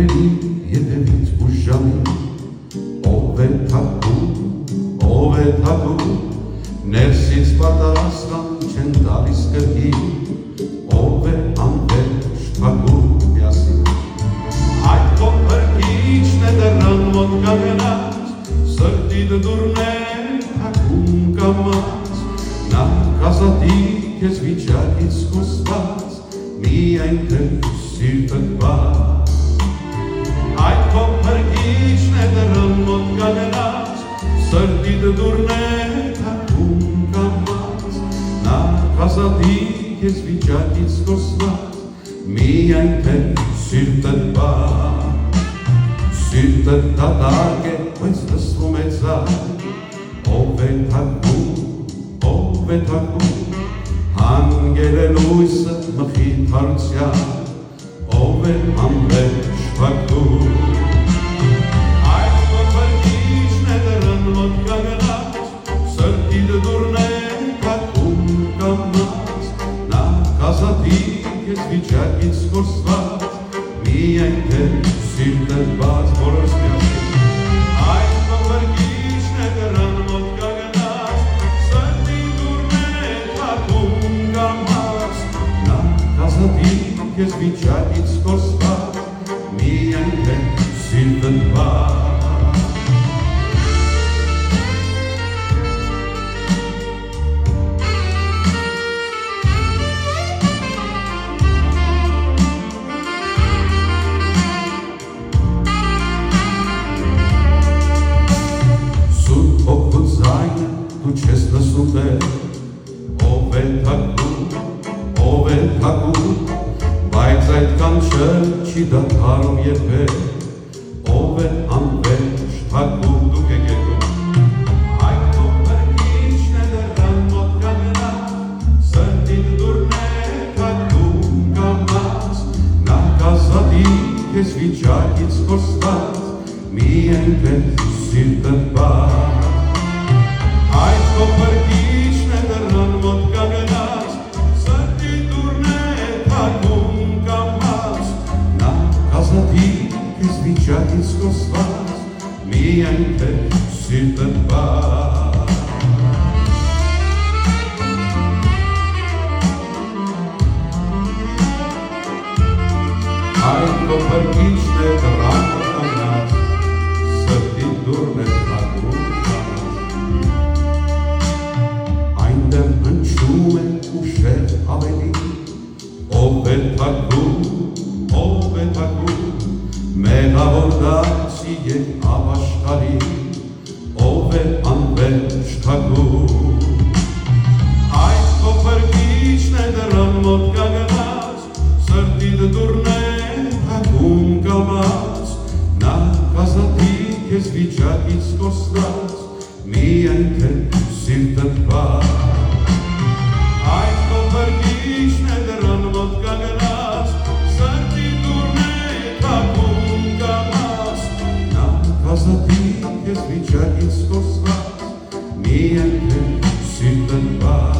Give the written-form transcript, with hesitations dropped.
Ոտքերի ետևից ուժամին ով է թակում ներսից պատասխան չեն տալիս կրկին ով է անվերջ թակում միասին այդ քո փրկիչն է դռան մոտ կանգնած սրտիդ դուռն է թակում կամած նա կազատի քեզ վիճակից խոսված միայն թե սիրտդ բաց այդ քո փրկիչն է դռան մոտ կանգնած սրտիդ դուռն է թակում կամած նա կազատի քեզ վիճակից խոսված միայն թե սիրտդ բաց սիրտդ դատարկ է բայց լսվում է ձայն ով է թակում հանգել է լույսը մխիթարության ով է անվերջ թակում այդ քո փրկիչն է դռան մոտ կանգնած սրտիդ դուռն է թակում կամած նա կազատի քեզ վիճակից խոսված միայն թե սիրտդ բաց բոլորս միասին այդ քո փրկիչն է դռան մոտ կանգնած սրտիդ դուռն է թակում կամած նա կազատի քեզ վիճակից խոսված միայն թե սիրտդ բաց Դու չես լսում դեր, ով է թակում, բայց այդ կանչը չի դադարում երբեք, ով է անվերջ թակում, դուք եք եկում, այդ քո փրկիչն է դռան մոտ կանգնած, սրտիդ դուռն է թակում կամած, նա կազատի քեզ վիճակից խոսված, միայն թե սիրտդ բաց այդ քո փրկիչն է դռան մոտ կանգնած սրտիդ դուռն է թակում կամած նա կազատի քեզ վիճակից խոսված միայն թե սիրտդ բաց այդ քո փրկիչն է դռան մոտ կանգնած սրտիդ դուռն է թակում հնչում է ուշեր ավելի ով է թակում մեղավոր դարձի և ապաշխարի ով է անվերջ թակում այդ քո փրկիչն է դռան մոտ կանգնած սրտիդ դուռն է թակում կամած նա կազատի քեզ վիճակից խոսված միայն թե սիրտդ բաց այդ քո փրկիչն է դռան մոտ կանգնած սրտիդ դուռն է թակում կամած նա կազատի քեզ վիճակից խոսված միայն թե սիրտդ բաց